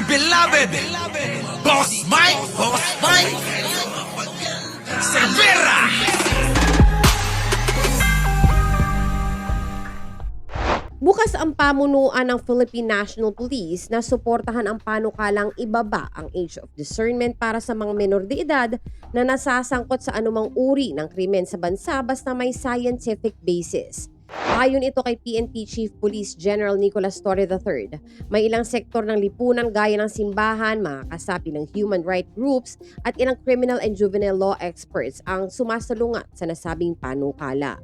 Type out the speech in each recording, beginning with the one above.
beloved Boss Mike Cervera. Bukas ang pamunuan ng Philippine National Police na suportahan ang panukalang ibaba ang age of discernment para sa mga menor de edad na nasasangkot sa anumang uri ng krimen sa bansa basta may scientific basis. Ayon ito kay PNP Chief Police General Nicolas Torre III, may ilang sektor ng lipunan gaya ng simbahan, mga kasapi ng human rights groups at ilang criminal and juvenile law experts ang sumasalungat sa nasabing panukala.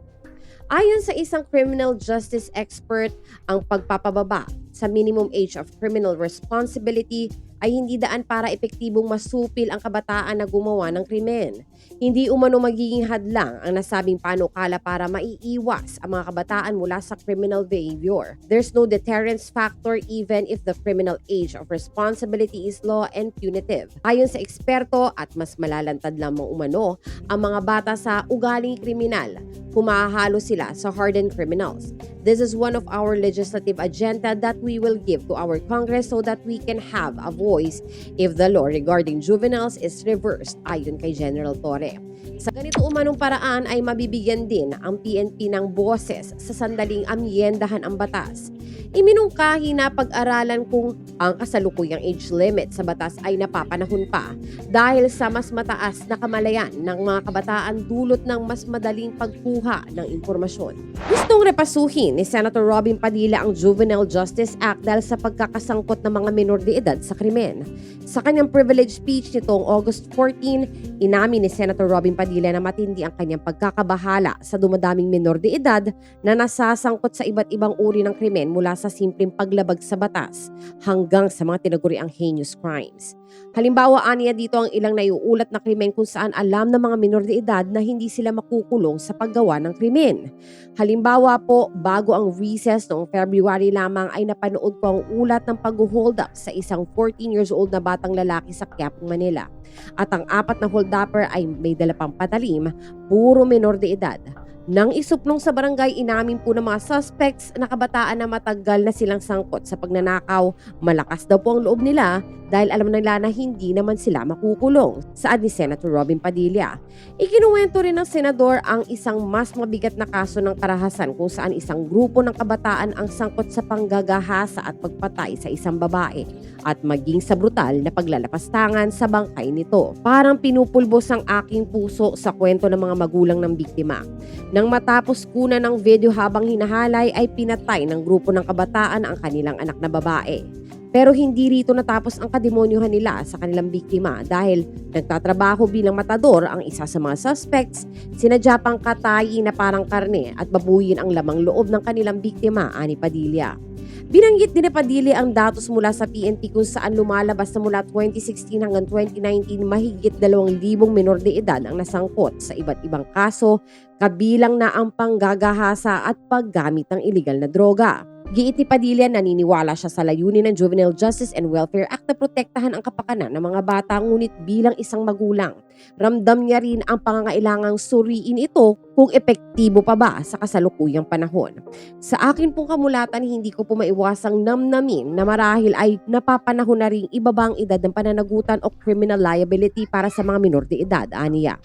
Ayon sa isang criminal justice expert, ang pagpapababa sa minimum age of criminal responsibility ay hindi daan para epektibong masupil ang kabataan na gumawa ng krimen. Hindi umano magiging hadlang ang nasabing panukala para maiiwas ang mga kabataan mula sa criminal behavior. There's no deterrence factor even if the criminal age of responsibility is low and punitive. Ayon sa eksperto at mas malalantad lamang umano ang mga bata sa ugaling kriminal, humahalo sila sa hardened criminals. This is one of our legislative agenda that we will give to our Congress so that we can have a voice if the law regarding juveniles is reversed, ayon kay General Torre. Sa ganito umanong paraan ay mabibigyan din ang PNP ng boses sa sandaling amyendahan ang batas. Iminungkahi na pag-aralan kung ang kasalukuyang age limit sa batas ay napapanahon pa dahil sa mas mataas na kamalayan ng mga kabataan dulot ng mas madaling pagkuha ng impormasyon. Gustong repasuhin ni Senator Robin Padilla ang Juvenile Justice Act dahil sa pagkakasangkot ng mga menor de edad sa krimen. Sa kanyang privilege speech nitong August 14, inamin ni Senator Robin Padilla na matindi ang kanyang pagkakabahala sa dumadaming menor de edad na nasasangkot sa iba't ibang uri ng krimen mula sa simpleng paglabag sa batas hanggang sa mga tinaguriang heinous crimes. Halimbawa, aniya dito ang ilang naiuulat na krimen kung saan alam ng mga menor de edad na hindi sila makukulong sa paggawa ng krimen. Halimbawa po, bago ang recess noong February lamang ay napanood ko ang ulat ng pag-hold up sa isang 14 years old na batang lalaki sa Quiapo, Manila. At ang 4 na hold-upper ay may dala pang patalim, puro menor de edad. Nang isuplong sa barangay, inamin po ng mga suspects na kabataan na matagal na silang sangkot sa pagnanakaw. Malakas daw po ang loob nila dahil alam nila na hindi naman sila makukulong, saad ni Senator Robin Padilla. Ikinuwento rin ng senador ang isang mas mabigat na kaso ng karahasan kung saan isang grupo ng kabataan ang sangkot sa panggagahasa at pagpatay sa isang babae at maging sa brutal na paglalapastangan sa bangkay nito. Parang pinupulbos ang aking puso sa kwento ng mga magulang ng biktima. Nang matapos kunan ng video habang hinahalay ay pinatay ng grupo ng kabataan ang kanilang anak na babae. Pero hindi rito natapos ang kademonyuhan nila sa kanilang biktima dahil nagtatrabaho bilang matador ang isa sa mga suspects, sinadya pang katayin na parang karne at babuyin ang lamang loob ng kanilang biktima, ani Padilla. Binanggit din ni Padilla ang datos mula sa PNP kung saan lumalabas na mula 2016 hanggang 2019 mahigit 2,000 menor de edad ang nasangkot sa iba't ibang kaso, kabilang na ang panggagahasa at paggamit ng iligal na droga. Giit ni Padilla, naniniwala siya sa layunin ng Juvenile Justice and Welfare Act na protektahan ang kapakanan ng mga bata, ngunit bilang isang magulang, ramdam niya rin ang pangangailangang suriin ito kung epektibo pa ba sa kasalukuyang panahon. Sa akin pong kamulatan, hindi ko po maiwasang namnamin na marahil ay napapanahon na rin ibabang edad ng pananagutan o criminal liability para sa mga minor de edad, aniya.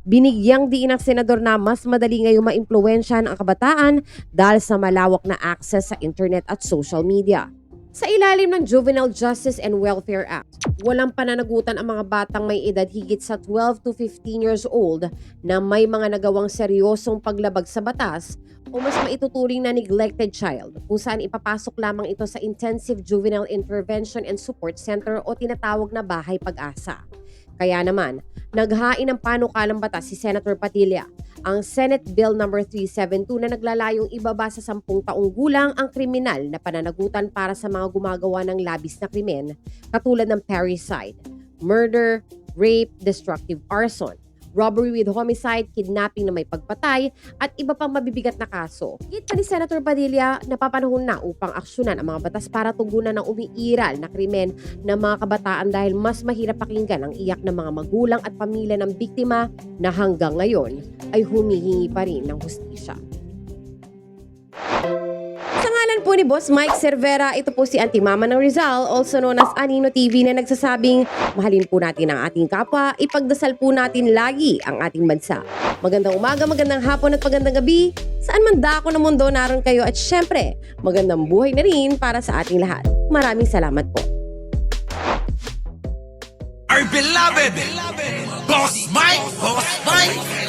Binigyang diin ng senador na mas madali ngayong maimpluwensyahan ang kabataan dahil sa malawak na access sa internet at social media. Sa ilalim ng Juvenile Justice and Welfare Act, walang pananagutan ang mga batang may edad higit sa 12 to 15 years old na may mga nagawang seryosong paglabag sa batas o mas maituturing na neglected child, kung saan ipapasok lamang ito sa Intensive Juvenile Intervention and Support Center o tinatawag na Bahay Pag-asa. Kaya naman, naghain ng panukalang batas si Senator Padilla, ang Senate Bill No. 372 na naglalayong ibaba sa 10 taong gulang ang kriminal na pananagutan para sa mga gumagawa ng labis na krimen katulad ng parricide, murder, rape, destructive arson, robbery with homicide, kidnapping na may pagpatay, at iba pang mabibigat na kaso. Higit pa ni Senator Padilla, napapanahon na upang aksyonan ang mga batas para tugunan ng umiiral na krimen ng mga kabataan dahil mas mahirap pakinggan ang iyak ng mga magulang at pamilya ng biktima na hanggang ngayon ay humihingi pa rin ng hustisya. Sa ngalan po ni Boss Mike Cervera, ito po si Auntie Mama ng Rizal, also known as Anino TV, na nagsasabing mahalin po natin ang ating kapwa, ipagdasal po natin lagi ang ating bansa. Magandang umaga, magandang hapon at magandang gabi, saan man dako ng mundo naroon kayo, at syempre, magandang buhay na rin para sa ating lahat. Maraming salamat po. Our beloved Boss Mike, Boss Mike.